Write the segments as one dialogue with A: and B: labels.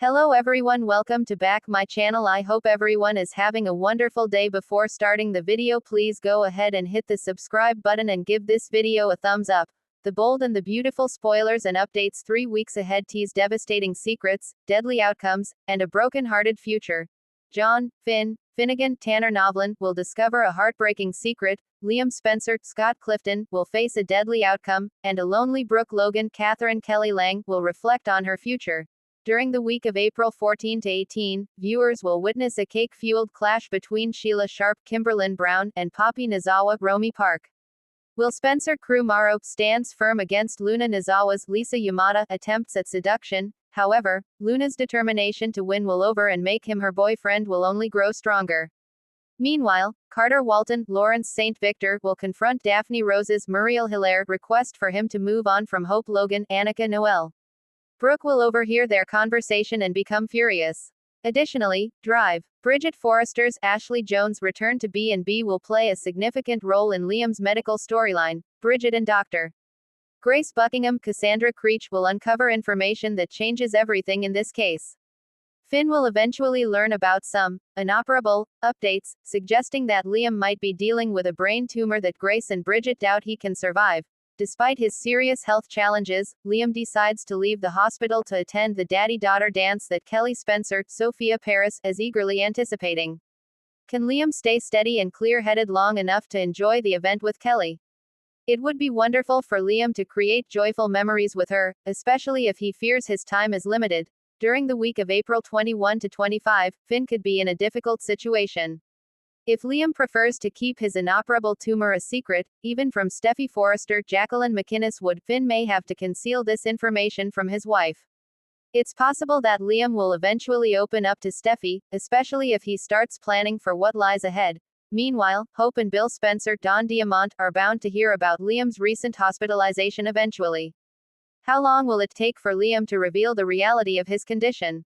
A: Hello everyone, welcome to back my channel. I hope everyone is having a wonderful day. Before starting the video, please go ahead and hit the subscribe button and give this video a thumbs up. The Bold and the Beautiful spoilers and updates 3 weeks ahead tease devastating secrets, deadly outcomes, and a broken-hearted future. John, Finn, Finnegan, Tanner Novlan will discover a heartbreaking secret, Liam Spencer, Scott Clifton, will face a deadly outcome, and a lonely Brooke Logan, Catherine Kelly Lang, will reflect on her future. During the week of April 14 to 18, viewers will witness a cake-fueled clash between Sheila Sharp, Kimberlyn Brown, and Poppy Nizawa, Romy Park. Will Spencer Krumaro stands firm against Luna Nizawa's Lisa Yamada attempts at seduction. However, Luna's determination to win will over and make him her boyfriend will only grow stronger. Meanwhile, Carter Walton, Lawrence St. Victor, will confront Daphne Rose's Muriel Hilaire request for him to move on from Hope Logan, Annika Noel. Brooke will overhear their conversation and become furious. Additionally, Drive, Bridget Forrester's Ashley Jones' return to B&B will play a significant role in Liam's medical storyline. Bridget and Dr. Grace Buckingham, Cassandra Creech will uncover information that changes everything in this case. Finn will eventually learn about some inoperable updates, suggesting that Liam might be dealing with a brain tumor that Grace and Bridget doubt he can survive. Despite his serious health challenges, Liam decides to leave the hospital to attend the daddy-daughter dance that Kelly Spencer, Sophia Paris, is eagerly anticipating. Can Liam stay steady and clear-headed long enough to enjoy the event with Kelly? It would be wonderful for Liam to create joyful memories with her, especially if he fears his time is limited. During the week of April 21 to 25, Finn could be in a difficult situation. If Liam prefers to keep his inoperable tumor a secret, even from Steffi Forrester, Jacqueline McInnes would, Finn may have to conceal this information from his wife. It's possible that Liam will eventually open up to Steffi, especially if he starts planning for what lies ahead. Meanwhile, Hope and Bill Spencer, Don Diamont, are bound to hear about Liam's recent hospitalization eventually. How long will it take for Liam to reveal the reality of his condition?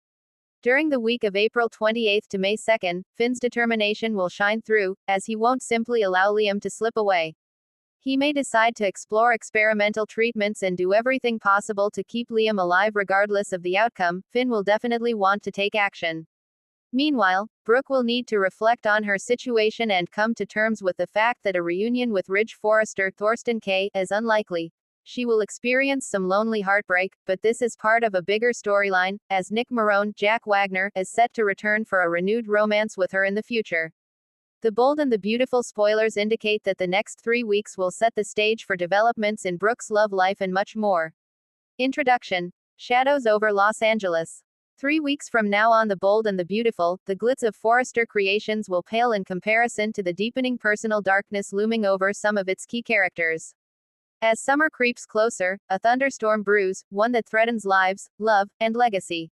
A: During the week of April 28 to May 2, Finn's determination will shine through, as he won't simply allow Liam to slip away. He may decide to explore experimental treatments and do everything possible to keep Liam alive regardless of the outcome. Finn will definitely want to take action. Meanwhile, Brooke will need to reflect on her situation and come to terms with the fact that a reunion with Ridge Forrester, Thorsten Kaye, is unlikely. She will experience some lonely heartbreak, but this is part of a bigger storyline, as Nick Marone, Jack Wagner, is set to return for a renewed romance with her in the future. The Bold and the Beautiful spoilers indicate that the next 3 weeks will set the stage for developments in Brooke's love life and much more. Introduction. Shadows over Los Angeles. 3 weeks from now on The Bold and the Beautiful, the glitz of Forrester Creations will pale in comparison to the deepening personal darkness looming over some of its key characters. As summer creeps closer, a thunderstorm brews, one that threatens lives, love, and legacy.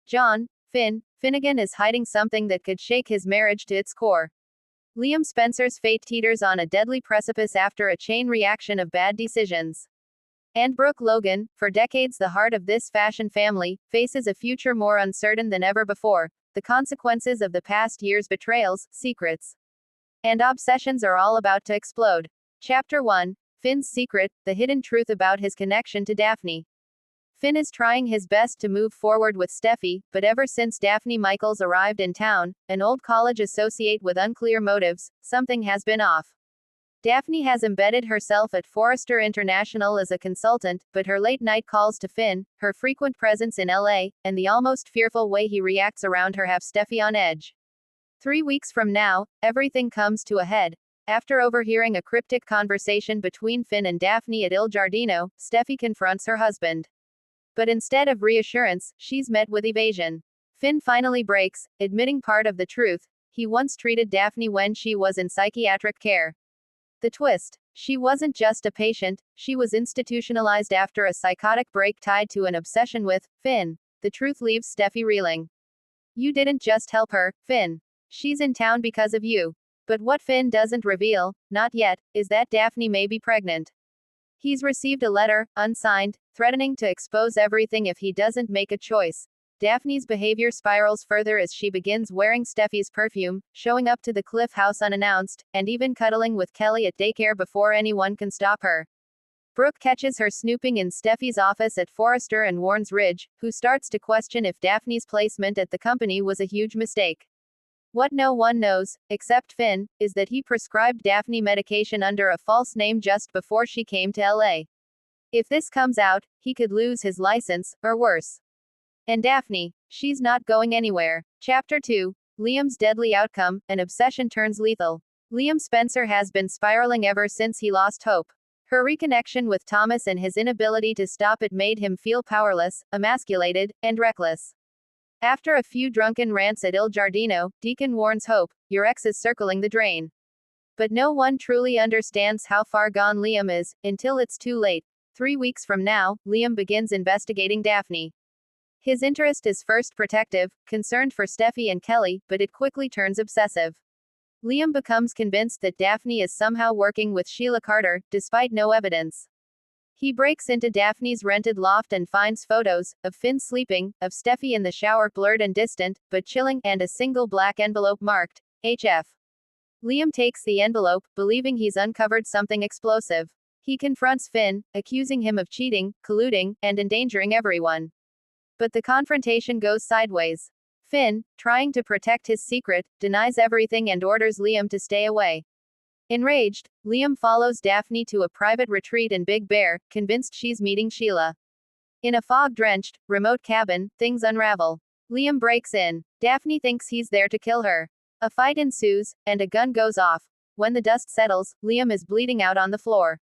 A: John, Finnegan is hiding something that could shake his marriage to its core. Liam Spencer's fate teeters on a deadly precipice after a chain reaction of bad decisions. And Brooke Logan, for decades the heart of this fashion family, faces a future more uncertain than ever before. The consequences of the past year's betrayals, secrets, and obsessions are all about to explode. Chapter 1. Finn's secret, the hidden truth about his connection to Daphne. Finn is trying his best to move forward with Steffi, but ever since Daphne Michaels arrived in town, an old college associate with unclear motives, something has been off. Daphne has embedded herself at Forrester International as a consultant, but her late-night calls to Finn, her frequent presence in LA, and the almost fearful way he reacts around her have Steffi on edge. 3 weeks from now, everything comes to a head. After overhearing a cryptic conversation between Finn and Daphne at Il Giardino, Steffi confronts her husband. But instead of reassurance, she's met with evasion. Finn finally breaks, admitting part of the truth. He once treated Daphne when she was in psychiatric care. The twist: she wasn't just a patient, she was institutionalized after a psychotic break tied to an obsession with Finn. The truth leaves Steffi reeling. You didn't just help her, Finn. She's in town because of you. But what Finn doesn't reveal, not yet, is that Daphne may be pregnant. He's received a letter, unsigned, threatening to expose everything if he doesn't make a choice. Daphne's behavior spirals further as she begins wearing Steffi's perfume, showing up to the Cliff house unannounced, and even cuddling with Kelly at daycare before anyone can stop her. Brooke catches her snooping in Steffi's office at Forrester and warns Ridge, who starts to question if Daphne's placement at the company was a huge mistake. What no one knows, except Finn, is that he prescribed Daphne medication under a false name just before she came to LA. If this comes out, he could lose his license, or worse. And Daphne, she's not going anywhere. Chapter 2. Liam's deadly outcome, an obsession turns lethal. Liam Spencer has been spiraling ever since he lost hope. Her reconnection with Thomas and his inability to stop it made him feel powerless, emasculated, and reckless. After a few drunken rants at Il Giardino, Deacon warns Hope, your ex is circling the drain. But no one truly understands how far gone Liam is, until it's too late. 3 weeks from now, Liam begins investigating Daphne. His interest is first protective, concerned for Steffi and Kelly, but it quickly turns obsessive. Liam becomes convinced that Daphne is somehow working with Sheila Carter, despite no evidence. He breaks into Daphne's rented loft and finds photos of Finn sleeping, of Steffi in the shower blurred and distant, but chilling, and a single black envelope marked HF. Liam takes the envelope, believing he's uncovered something explosive. He confronts Finn, accusing him of cheating, colluding, and endangering everyone. But the confrontation goes sideways. Finn, trying to protect his secret, denies everything and orders Liam to stay away. Enraged, Liam follows Daphne to a private retreat in Big Bear, convinced she's meeting Sheila. In a fog-drenched, remote cabin, things unravel. Liam breaks in. Daphne thinks he's there to kill her. A fight ensues, and a gun goes off. When the dust settles, Liam is bleeding out on the floor.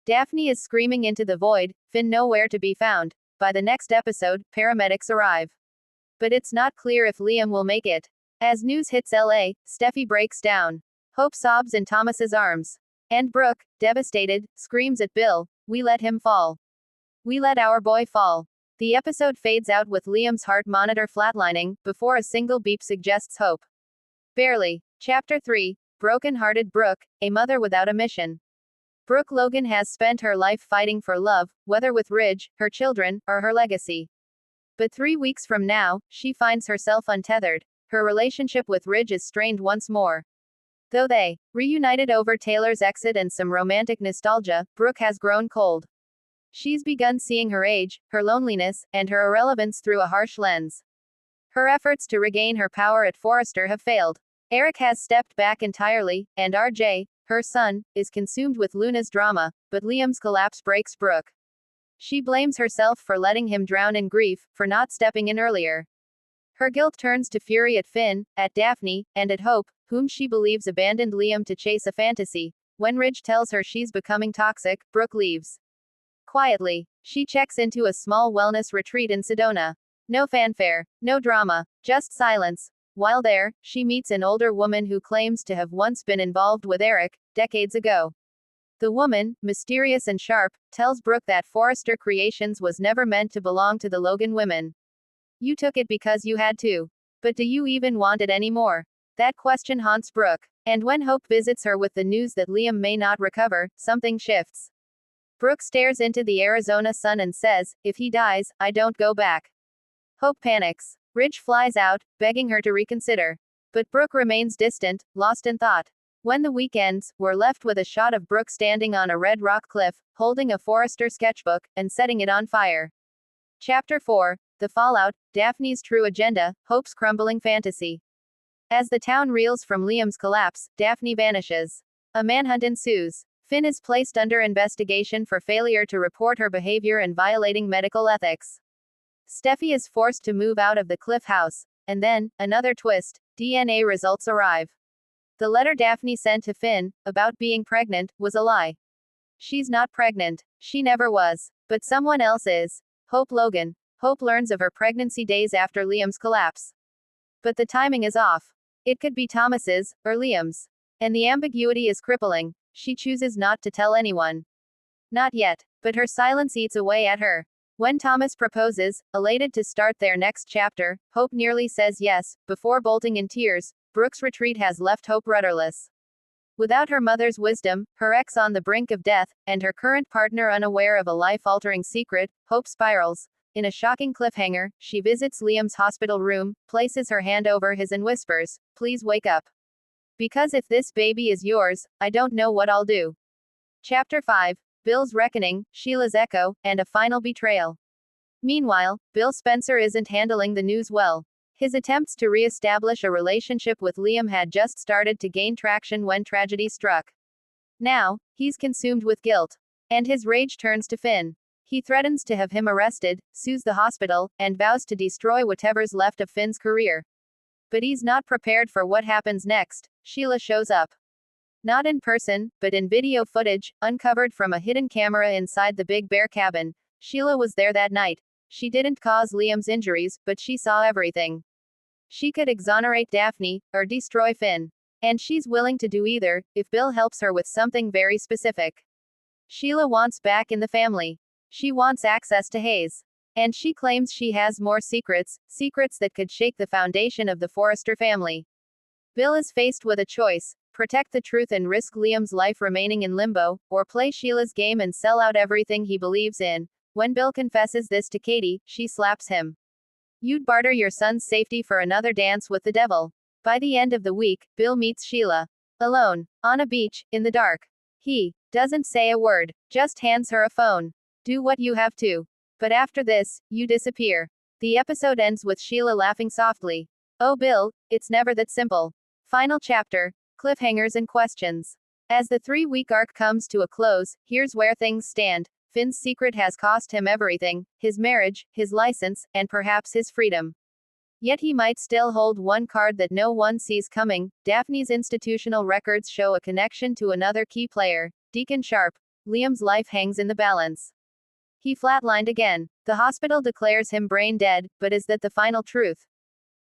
A: Daphne is screaming into the void, Finn nowhere to be found. By the next episode, paramedics arrive. But it's not clear if Liam will make it. As news hits LA, Steffi breaks down. Hope sobs in Thomas's arms. And Brooke, devastated, screams at Bill, we let him fall. We let our boy fall. The episode fades out with Liam's heart monitor flatlining, before a single beep suggests hope. Barely. Chapter 3. Broken-hearted Brooke, a mother without a mission. Brooke Logan has spent her life fighting for love, whether with Ridge, her children, or her legacy. But 3 weeks from now, she finds herself untethered. Her relationship with Ridge is strained once more. Though they reunited over Taylor's exit and some romantic nostalgia, Brooke has grown cold. She's begun seeing her age, her loneliness, and her irrelevance through a harsh lens. Her efforts to regain her power at Forrester have failed. Eric has stepped back entirely, and RJ, her son, is consumed with Luna's drama, but Liam's collapse breaks Brooke. She blames herself for letting him drown in grief, for not stepping in earlier. Her guilt turns to fury at Finn, at Daphne, and at Hope, whom she believes abandoned Liam to chase a fantasy. When Ridge tells her she's becoming toxic, Brooke leaves. Quietly, she checks into a small wellness retreat in Sedona. No fanfare, no drama, just silence. While there, she meets an older woman who claims to have once been involved with Eric, decades ago. The woman, mysterious and sharp, tells Brooke that Forrester Creations was never meant to belong to the Logan women. You took it because you had to. But do you even want it anymore? That question haunts Brooke. And when Hope visits her with the news that Liam may not recover, something shifts. Brooke stares into the Arizona sun and says, if he dies, I don't go back. Hope panics. Ridge flies out, begging her to reconsider. But Brooke remains distant, lost in thought. When the week ends, we're left with a shot of Brooke standing on a red rock cliff, holding a Forrester sketchbook, and setting it on fire. Chapter 4. The Fallout, Daphne's True Agenda, Hope's Crumbling Fantasy. As the town reels from Liam's collapse, Daphne vanishes. A manhunt ensues. Finn is placed under investigation for failure to report her behavior and violating medical ethics. Steffi is forced to move out of the Cliff House. And then, another twist, DNA results arrive. The letter Daphne sent to Finn, about being pregnant, was a lie. She's not pregnant. She never was. But someone else is. Hope Logan. Hope learns of her pregnancy days after Liam's collapse. But the timing is off. It could be Thomas's, or Liam's. And the ambiguity is crippling. She chooses not to tell anyone. Not yet. But her silence eats away at her. When Thomas proposes, elated to start their next chapter, Hope nearly says yes, before bolting in tears. Brooke's retreat has left Hope rudderless. Without her mother's wisdom, her ex on the brink of death, and her current partner unaware of a life-altering secret, Hope spirals. In a shocking cliffhanger, she visits Liam's hospital room, places her hand over his and whispers, please wake up. Because if this baby is yours, I don't know what I'll do. Chapter 5. Bill's reckoning, Sheila's echo, and a final betrayal. Meanwhile, Bill Spencer isn't handling the news well. His attempts to re-establish a relationship with Liam had just started to gain traction when tragedy struck. Now, he's consumed with guilt. And his rage turns to Finn. He threatens to have him arrested, sues the hospital, and vows to destroy whatever's left of Finn's career. But he's not prepared for what happens next. Sheila shows up. Not in person, but in video footage, uncovered from a hidden camera inside the Big Bear cabin. Sheila was there that night. She didn't cause Liam's injuries, but she saw everything. She could exonerate Daphne, or destroy Finn. And she's willing to do either, if Bill helps her with something very specific. Sheila wants back in the family. She wants access to Hayes. And she claims she has more secrets, secrets that could shake the foundation of the Forrester family. Bill is faced with a choice: protect the truth and risk Liam's life remaining in limbo, or play Sheila's game and sell out everything he believes in. When Bill confesses this to Katie, she slaps him. You'd barter your son's safety for another dance with the devil. By the end of the week, Bill meets Sheila. Alone, on a beach, in the dark. He doesn't say a word, just hands her a phone. Do what you have to. But after this, you disappear. The episode ends with Sheila laughing softly. Oh Bill, it's never that simple. Final chapter. Cliffhangers and questions. As the 3-week arc comes to a close, here's where things stand. Finn's secret has cost him everything: his marriage, his license, and perhaps his freedom. Yet he might still hold one card that no one sees coming. Daphne's institutional records show a connection to another key player, Deacon Sharp. Liam's life hangs in the balance. He flatlined again. The hospital declares him brain dead, but is that the final truth?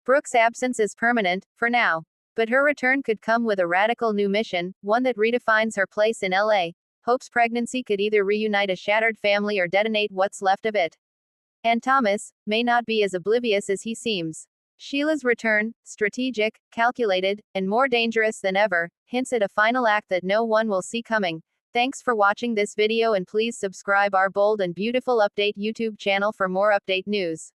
A: Brooke's absence is permanent, for now. But her return could come with a radical new mission, one that redefines her place in LA. Hope's pregnancy could either reunite a shattered family or detonate what's left of it. And Thomas may not be as oblivious as he seems. Sheila's return, strategic, calculated, and more dangerous than ever, hints at a final act that no one will see coming. Thanks for watching this video, and please subscribe our Bold and Beautiful Update YouTube channel for more update news.